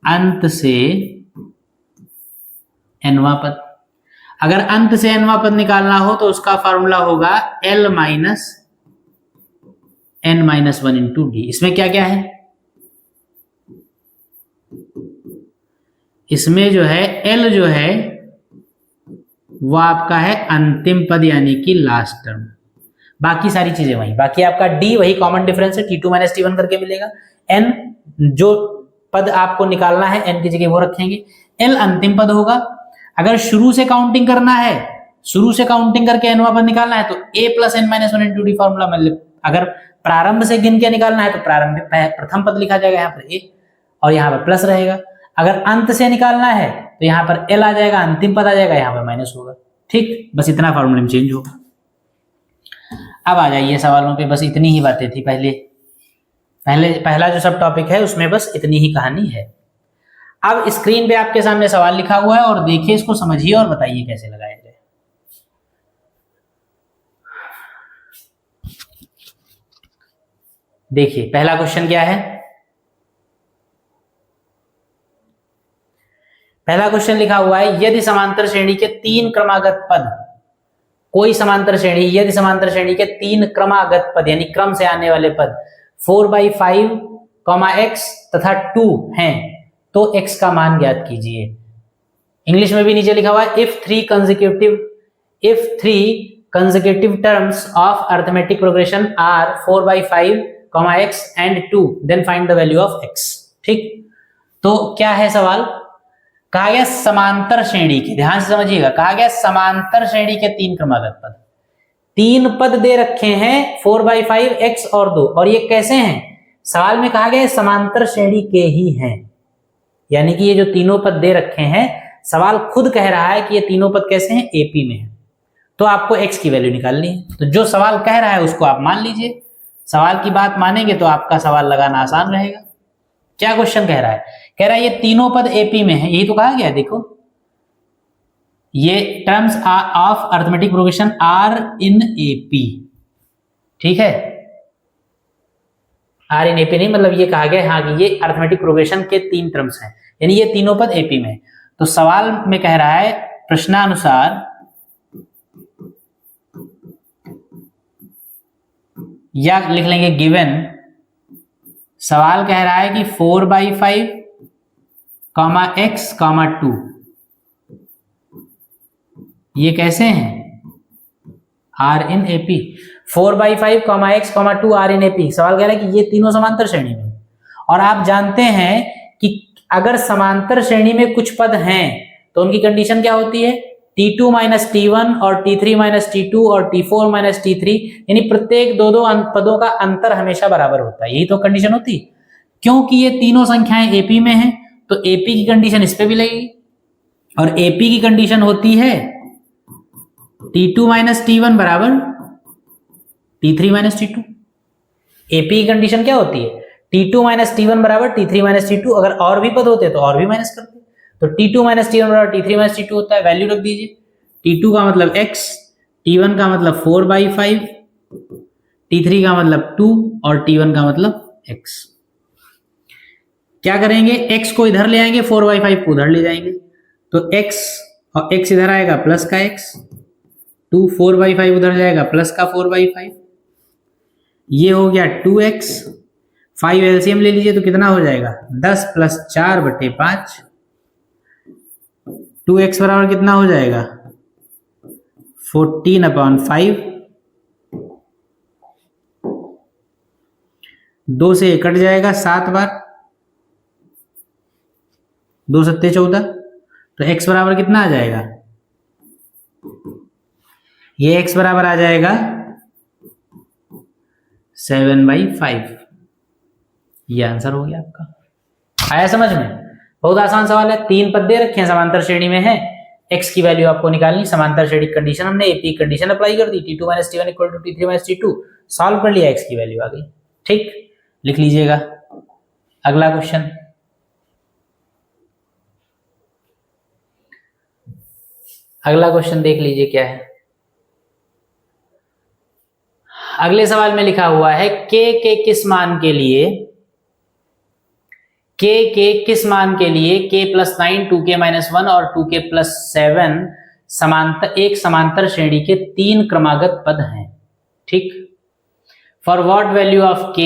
Speaker 1: अंत से nवां पद। अगर अंत से nवां पद निकालना हो तो उसका फॉर्मूला होगा l minus n minus 1 into D. इसमें क्या क्या है? इसमें जो है l जो है वो आपका है अंतिम पद यानी कि लास्ट टर्म, बाकी सारी चीजें वही, बाकी आपका d वही कॉमन डिफरेंस है, t2 माइनस t1 करके मिलेगा। n जो पद आपको निकालना है n की जगह वो रखेंगे, l अंतिम पद होगा। अगर शुरू से काउंटिंग करना है, शुरू से काउंटिंग करके nवां पद निकालना है तो a plus n minus one into D formula, मतलब अगर प्रारंभ से गिन के निकालना है तो प्रारंभ प्रथम पद लिखा जाएगा यहाँ पर a और यहाँ पर प्लस रहेगा। अगर अंत से निकालना है तो यहाँ पर l आ जाएगा, अंतिम पद आ जाएगा, यहाँ पर माइनस होगा। ठीक, बस इतना फॉर्मूला में चेंज होगा। अब आ जाइए सवालों पे, बस इतनी ही बातें थी। पहला जो सब टॉपिक है उसमें बस इतनी ही कहानी है। अब स्क्रीन पे आपके सामने सवाल लिखा हुआ है और देखिए इसको, समझिए और बताइए कैसे लगाया जाए। देखिए पहला क्वेश्चन क्या है। पहला क्वेश्चन लिखा हुआ है, यदि समांतर श्रेणी के तीन क्रमागत पद, कोई समांतर श्रेणी, यदि समांतर श्रेणी के तीन क्रमागत पद यानी क्रम से आने वाले पद 4/5, x तथा 2 हैं तो x का मान ज्ञात कीजिए। इंग्लिश में भी नीचे लिखा हुआ है, if three consecutive terms of arithmetic progression are 4/5, x and 2 then find the value of x। ठीक, तो क्या है सवाल, कहा गया समांतर श्रेणी के, ध्यान से समझिएगा, कहा गया समांतर श्रेणी के तीन क्रमागत पद, तीन पद दे रखे हैं 4/5, x और 2, और ये कैसे हैं, सवाल में कहा गया समांतर श्रेणी के ही हैं, यानी कि ये जो तीनों पद दे रखे हैं, सवाल खुद कह रहा है कि ये तीनों पद कैसे हैं, एपी में है, तो आपको x की वैल्यू निकालनी है। तो जो सवाल कह रहा है उसको आप मान लीजिए, सवाल की बात मानेंगे तो आपका सवाल लगाना आसान रहेगा। क्या क्वेश्चन कह रहा है, कह रहा है ये तीनों पद एपी में है, यही तो कहा गया है। देखो ये terms of arithmetic progression are in AP, ठीक है, आर इन एपी नहीं, मतलब ये कहा गया हाँ कि ये अरिथमेटिक प्रोग्रेशन के तीन टर्म्स हैं, यानी ये तीनों पद एपी में है। तो सवाल में कह रहा है प्रश्नानुसार या लिख लेंगे गिवन, सवाल कह रहा है कि 4/5, x, 2 ये कैसे हैं, are in AP. 4/5, x, 2 are in AP, सवाल कह रहा है कि ये तीनों समांतर श्रेणी में, और आप जानते हैं कि अगर समांतर श्रेणी में कुछ पद हैं तो उनकी कंडीशन क्या होती है, T2 - T1 और T3 - T2 और T4 - T3, यानी प्रत्येक दो पदों का अंतर हमेशा बराबर होता है, यही तो कंडीशन होती है। क्योंकि ये तीनों संख्याएं एपी में हैं तो एपी की कंडीशन इस पे भी लगेगी, और एपी की कंडीशन होती है T2 - T1 बराबर T3 - T2। एपी की कंडीशन क्या होती है, T2 - T1 बराबर T3 - T2, अगर और भी पद होते तो और भी माइनस करते, तो T2 - T1 बराबर T3 - T2 होता है। वैल्यू रख दीजिए, T2 का मतलब x, T1 का मतलब 4/5, T3 का मतलब 2 और T1 का मतलब x। क्या करेंगे, x को इधर ले आएंगे, 4/5 को उधर ले जाएंगे, तो x और x इधर आएगा प्लस का x, 2 4/5 उधर जाएगा प्लस का 4/5, ये हो गया 2x, 5 एलसीएम ले लीजिए तो कितना हो जाएगा 10 + 4/5, 2x बराबर कितना हो जाएगा 14/5, 2 से ये कट जाएगा 7 बार, 2 × 7 = 14, तो x बराबर कितना आ जाएगा, ये x बराबर आ जाएगा 7/5। ये आंसर हो गया आपका। आया समझ में, बहुत आसान सवाल है। तीन पद दे रखे हैं, समांतर श्रेणी में है, x की वैल्यू आपको निकालनी, समांतर श्रेणी कंडीशन हमने एपी कंडीशन अप्लाई कर दी, T2 - T1 = T3 - T2, solve कर लिया, x की वैल्यू आ गई। ठीक, लिख लीजिएगा। अगला क्वेश्चन, अगला क्वेश्चन देख लीजिए क्या है। अगले सवाल में लिखा हुआ है के किस मान के लिए, के किस मान के लिए k + 9, 2k - 1 और 2k + 7 एक समांतर श्रेणी के तीन क्रमागत पद हैं। ठीक, for what value of k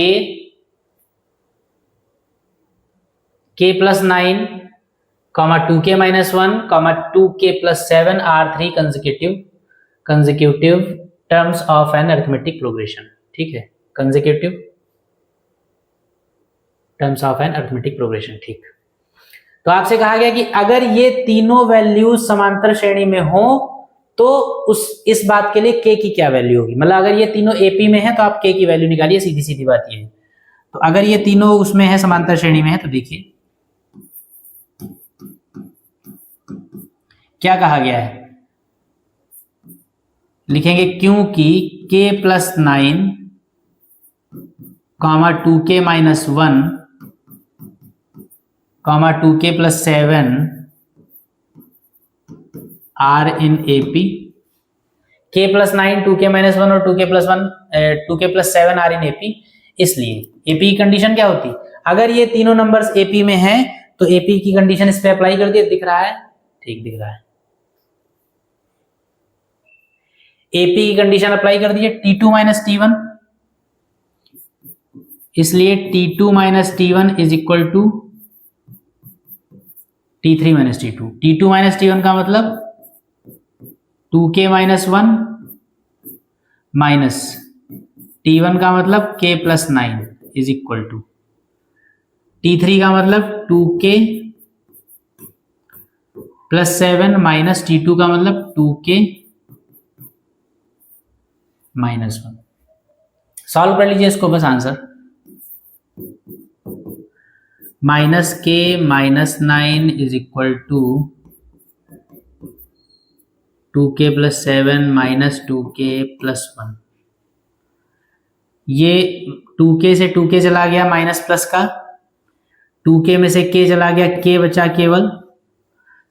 Speaker 1: + 9, 2k - 1, 2k + 7 are 3 consecutive terms of an arithmetic progression. ठीक है, consecutive terms of an arithmetic progression. ठीक, तो आपसे कहा गया कि अगर ये तीनों वैल्यूज समांतर श्रेणी में हो तो इस बात के लिए k की क्या वैल्यू होगी, मतलब अगर ये तीनों AP में है तो आप k की वैल्यू निकालिए, सीधी सीधी बात ये है। तो अगर ये तीनों उसमें है, समांतर श्रेणी में है, तो देखिए क्या कहा गया है, लिखेंगे क्योंकि k plus 9 comma 2k minus 1 comma 2k plus 7 are in AP, k plus 9 2k minus 1 और 2k plus 7 are in AP। इसलिए AP की कंडीशन क्या होती, अगर ये तीनों नंबर्स AP में हैं तो AP की कंडीशन इस पे अप्लाई कर दिए, दिख रहा है, ठीक दिख रहा है, AP की कंडीशन अप्लाई कर दी है T2 माइनस T1, इसलिए T2 minus T1 is equal to T3 minus T2। T2 minus T1 का मतलब 2k माइनस 1 माइनस T1 का मतलब k plus 9 is equal to T3 का मतलब 2k प्लस 7 माइनस T2 का मतलब 2k माइनस 1। सॉल्व कर लीजिए इसको बस, answer minus k minus 9 is equal to 2k plus 7 minus 2k plus 1। ये 2k से 2k चला गया माइनस प्लस का, 2k में से k चला गया, k बचा केवल,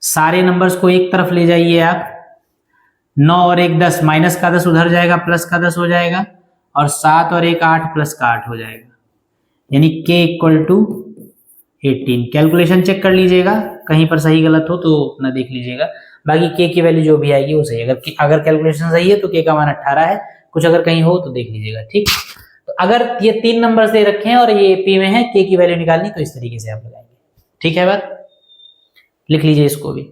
Speaker 1: सारे नंबर्स को एक तरफ ले जाइए आप, 9 और 1 10, माइनस का 10 उधर जाएगा, प्लस का 10 हो जाएगा, और 7 और 1 8, प्लस का 8 हो जाएगा, यानी k equal to 18। Calculation check कर लीजिएगा, कहीं पर सही गलत हो तो ना देख लीजिएगा, बाकी k की वैल्यू जो भी आएगी वो सही है। अगर कैलकुलेशन सही है तो k का मान 18 है, कुछ अगर कहीं हो तो देख लीजिएगा, ठीक। तो अगर ये 3 नंबर्स दे रखे हैं और ये AP में है, k की वैल्यू निकालनी, तो इस तरीके से आप लगाएंगे, ठीक है बात, लिख लीजिए इसको भी।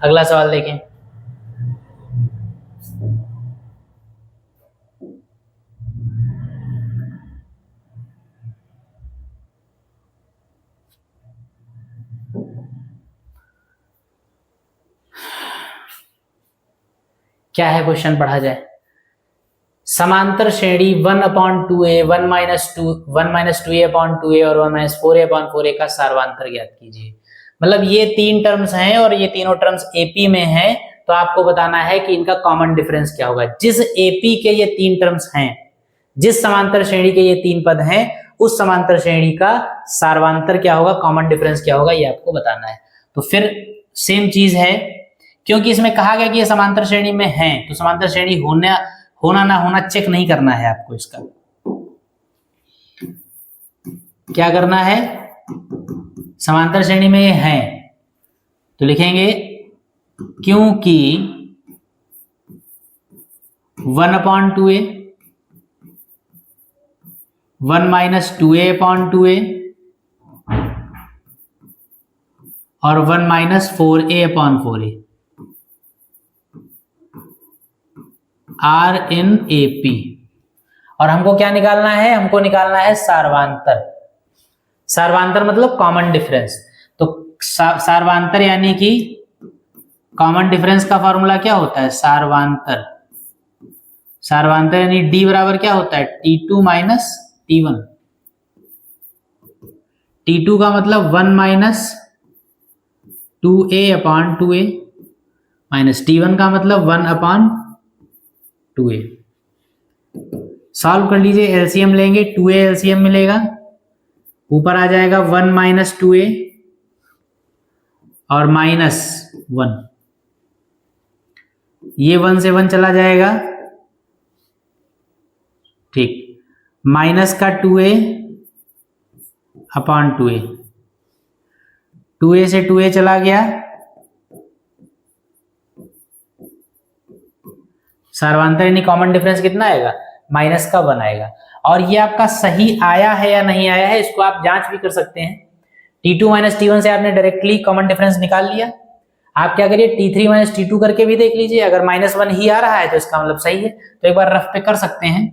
Speaker 1: अगला सवाल देखें, क्या है क्वेश्चन, पढ़ा जाए। समांतर श्रेणी 1/2a 1 minus 2a upon 2a और 1 माइनस 4a अपॉन 4a का सार्वंतर ज्ञात कीजिए। मतलब ये 3 टर्म्स हैं और ये तीनों टर्म्स AP में हैं, तो आपको बताना है कि इनका कॉमन डिफरेंस क्या होगा। जिस AP के ये 3 टर्म्स हैं, जिस समांतर श्रेणी के ये 3 पद हैं, उस समांतर श्रेणी का सार्वंतर क्या होगा, कॉमन डिफरेंस क्या होगा, ये आपको बताना है। तो फिर सेम चीज है, क्योंकि इसमें कहा गया कि ये समांतर श्रेणी में है, तो समांतर श्रेणी होना ना होना चेक नहीं करना है आपको, इसका क्या करना है, समांतर श्रेणी में ये है तो लिखेंगे क्योंकि 1/2a 1 minus 2a upon 2a और 1 minus 4a upon 4a are in AP। और हमको क्या निकालना है, हमको निकालना है सार्वंतर। सार्वंतर मतलब कॉमन डिफरेंस। तो सार्वंतर यानी कि कॉमन डिफरेंस का फॉर्मूला क्या होता है, सार्वंतर। सार्वंतर यानी D बराबर क्या होता है, T2 माइनस T1। T2 का मतलब 1 minus 2a upon 2a minus T1 का मतलब 1 अपॉन 2a। सॉल्व कर लीजिए, एलसीएम लेंगे, 2a एलसीएम मिलेगा, ऊपर आ जाएगा 1 माइनस 2a और माइनस 1, ये 1 से 1 चला जाएगा, ठीक, माइनस का 2a अपॉन 2a, 2a से 2a चला गया, सार्वंतर यानी कॉमन डिफरेंस कितना आएगा, माइनस का 1 आएगा। और ये आपका सही आया है या नहीं आया है, इसको आप जांच भी कर सकते हैं। T2 माइनस T1 से आपने डायरेक्टली कॉमन डिफरेंस निकाल लिया, आप क्या करिए T3 माइनस T2 करके भी देख लीजिए, अगर -1 ही आ रहा है तो इसका मतलब सही है। तो एक बार रफ पे कर सकते हैं,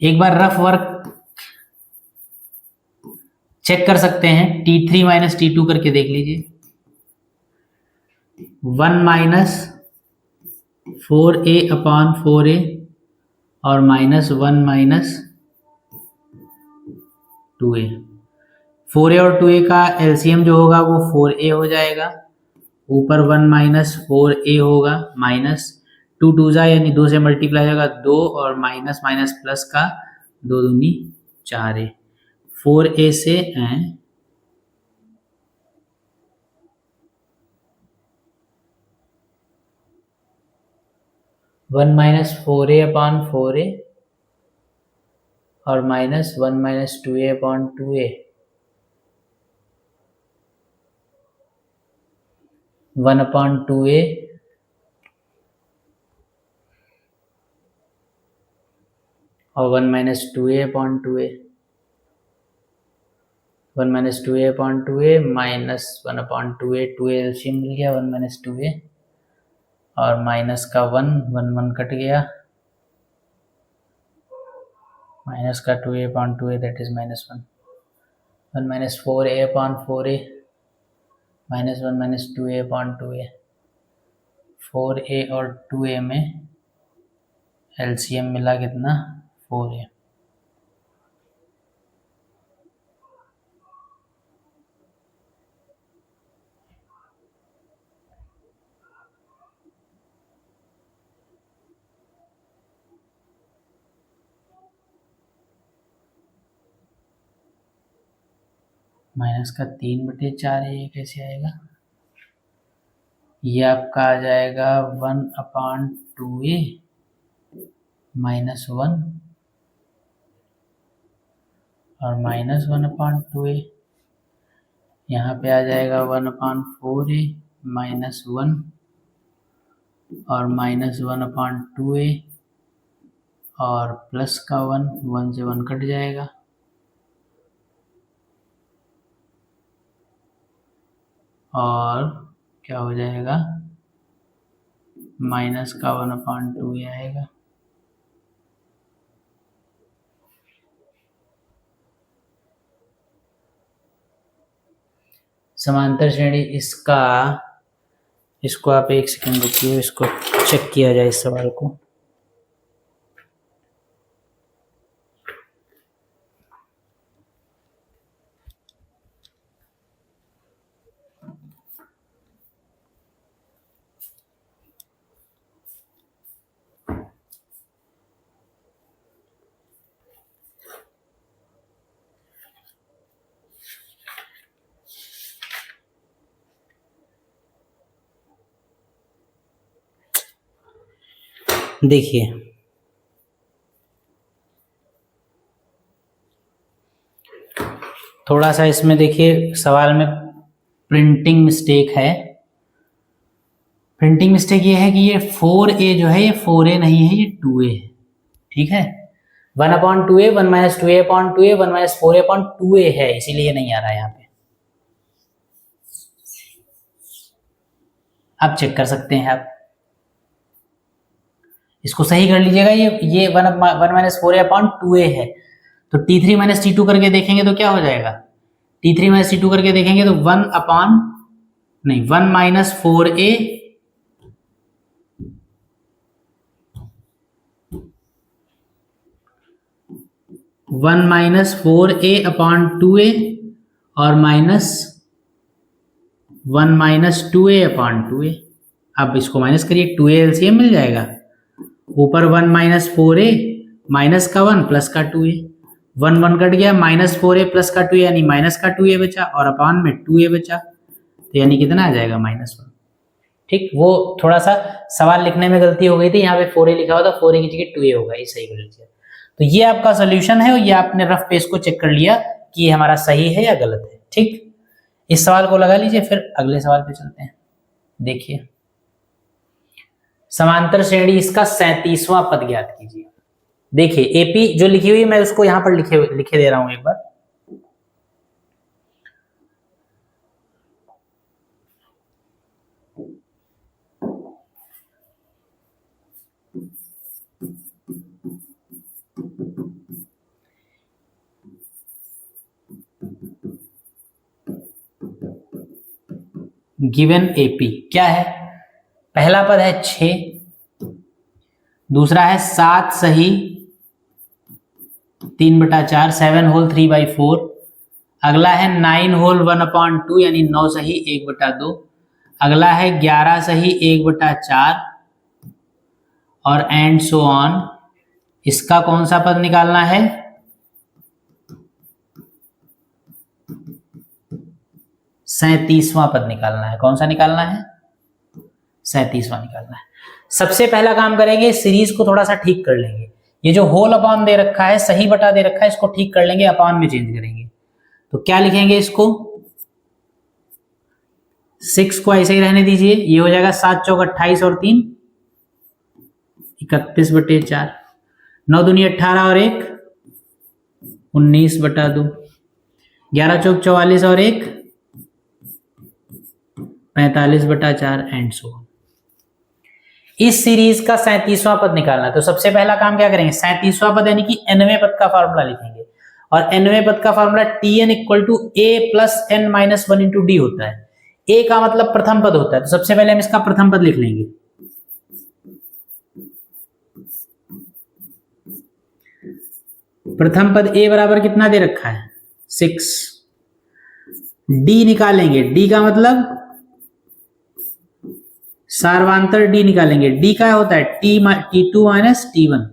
Speaker 1: एक बार रफ वर्क चेक कर सकते हैं, T3 माइनस T2 करके देख लीजिए। 1 माइनस 4A अपॉन 4A और -1 माइनस 2A। 4A और 2A का एलसीएम जो होगा वो 4A हो जाएगा, ऊपर 1 माइनस 4A होगा, माइनस 2 2 जा यानी 2 से मल्टीप्लाई होगा 2 और माइनस माइनस प्लस का 2 दूनी 4A। 4A से 1 माइनस 4A अपॉन 4A और -1 minus 2A upon 2A। 1 upon 2A और 1 minus 2A upon 2A। 1 minus 2A upon 2A minus 1 upon 2A, 2A LCM मिल गया 1 माइनस 2A और माइनस का 1 1 1 कट गया, माइनस का 2A upon 2A that is -1। 1 minus 4A upon 4A minus 1 minus 2A upon 2A। 4A और 2A में एलसीएम मिला कितना 4A। माइनस का 3/4 है, ये कैसे आएगा? ये आपका आ जाएगा 1 अपॉन 2A -1 और -1 अपॉन 2A। यहाँ पे आ जाएगा 1 अपॉन 4A -1 और -1 अपॉन 2A और प्लस का 1 1 से 1 कट जाएगा और क्या हो जाएगा माइनस का 1 अपॉन 2A आएगा। समांतर श्रेणी इसको आप एक सेकंड रुकिए, इसको चेक किया जाए इस सवाल को। देखिए थोड़ा सा इसमें देखिए सवाल में प्रिंटिंग मिस्टेक है। प्रिंटिंग मिस्टेक ये है कि ये 4A जो है ये 4A नहीं है, ये 2A है। ठीक है, 1 upon 2A 1 minus 2A upon 2A 1 minus 4A upon 2A है, इसीलिए नहीं आ रहा है यहाँ पे। आप चेक कर सकते हैं, आप इसको सही कर लीजिएगा। ये 1 माइनस 4A अपॉन 2A है, तो T3 माइनस T2 करके देखेंगे तो क्या हो जाएगा? T3 माइनस T2 करके देखेंगे तो 1 minus 4A 1 minus 4A upon 2A और -1 माइनस 2A अपॉन 2A। अब इसको माइनस करिए, 2A एलसीएम मिल जाएगा, ऊपर 1 माइनस 4A माइनस का 1 प्लस का 2A, 1 1 कट गया, -4A प्लस का 2A यानी माइनस का 2A बचा और अपॉन में 2A बचा, तो यानी कितना आ जाएगा -1। ठीक, वो थोड़ा सा सवाल लिखने में गलती हो गई थी, यहाँ पे 4A लिखा हुआ था, 4A की जगह 2A होगा, ये सही कर लीजिए। तो ये आपका सोल्यूशन है और ये आपने रफ पेज को चेक कर लिया कि ये हमारा सही है या गलत है। ठीक, इस सवाल को लगा लीजिए, फिर अगले सवाल पे चलते हैं। देखिए समांतर श्रेणी इसका 37वां पद ज्ञात कीजिए। देखिए एपी जो लिखी हुई है मैं उसको यहां पर लिखे दे रहा हूं एक बार। गिवन एपी क्या है? पहला पद है 6, दूसरा है 7 सही 3/4, 7 होल 3/4, अगला है 9 होल 1/2 यानी 9 सही 1/2, अगला है 11 सही 1/4 और एंड सो ऑन। इसका कौन सा पद निकालना है? 37वां पद निकालना है। कौन सा निकालना है? 37वां निकालना है। सबसे पहला काम करेंगे, सीरीज को थोड़ा सा ठीक कर लेंगे। ये जो होल अपॉन दे रखा है, सही बटा दे रखा है, इसको ठीक कर लेंगे, अपॉन में चेंज करेंगे। तो क्या लिखेंगे इसको? 6 को ऐसे ही रहने दीजिए, ये हो जाएगा 7 चौक 28 और 3 31/4, 9 दूनी 18 और 1 19/2, 11 चौक 44 और 1 45/4 एंड सो। इस सीरीज का 37वां पद निकालना है। तो सबसे पहला काम क्या करेंगे? 37वां पद यानी कि nवें पद का फार्मूला लिखेंगे, और nवें पद का formula tn = a + n - 1 × d होता है। a का मतलब प्रथम पद होता है, तो सबसे पहले हम इसका प्रथम पद लिख लेंगे। प्रथम पद a बराबर कितना दे रखा है? 6। d निकालेंगे, d का मतलब सार्वांतर d निकालेंगे। d का होता है t2 - t1।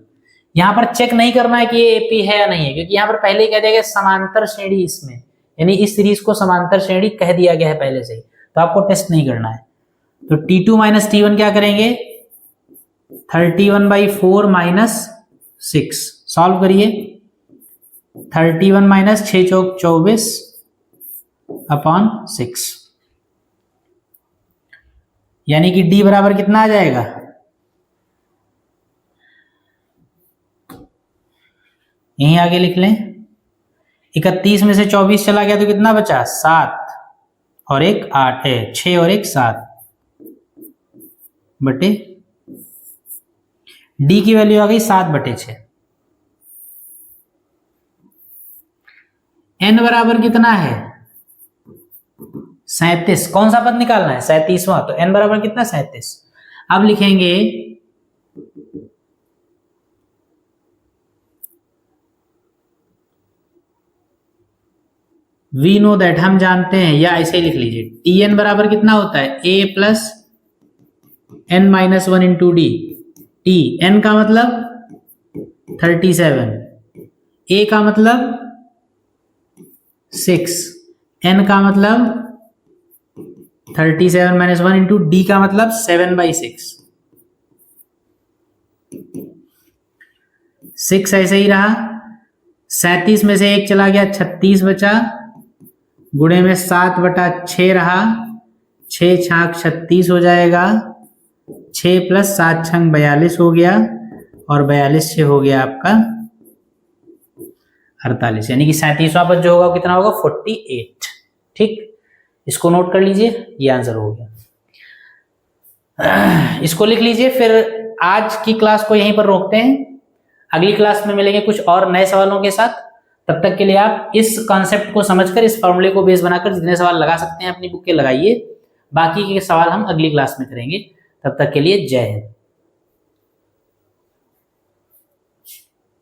Speaker 1: यहां पर चेक नहीं करना है कि ये एपी है या नहीं है, क्योंकि यहां पर पहले ही कह दिया गया समांतर श्रेणी इसमें, यानी इस सीरीज को समांतर श्रेणी कह दिया गया है पहले से ही, तो आपको टेस्ट नहीं करना है। तो t2 - t1 क्या करेंगे? 31/4 - 6 सॉल्व करिए। 31 - 6 चौक 24/6 यानी कि d बराबर कितना आ जाएगा? यहीं आगे लिख लें। 31 में से 24 चला गया तो कितना बचा? 7 और 1 8 है, 6 और 1 7 बटे d की वैल्यू आ गई 7/6। n बराबर कितना है? 37। कौन सा पद निकालना है? 37वां। तो n बराबर कितना? 37। अब लिखेंगे वी नो दैट, हम जानते हैं, या ऐसे ही लिख लीजिए tn बराबर कितना होता है? a + n - 1 × d। t n का मतलब 37, a का मतलब 6, n का मतलब 37 - 1 × d का मतलब 7/6। 6 ऐसे ही रहा। 37 में से 1 चला गया, 36 बचा, गुणे में 7/6 रहा, 6 छाक 36 हो जाएगा, 6 + 7 छंग 42 हो गया, और 42 से हो गया आपका 48, यानी कि 37वां पद जो होगा कितना होगा? 48। ठीक, इसको नोट कर लीजिए, ये आंसर हो गया। इसको लिख लीजिए। फिर आज की क्लास को यहीं पर रोकते हैं, अगली क्लास में मिलेंगे कुछ और नए सवालों के साथ। तब तक के लिए आप इस कॉन्सेप्ट को समझकर, इस फॉर्मूले को बेस बनाकर जितने सवाल लगा सकते हैं अपनी बुक के लगाइए। बाकी के सवाल हम अगली क्लास में करेंगे। तब तक के लिए जय हिंद।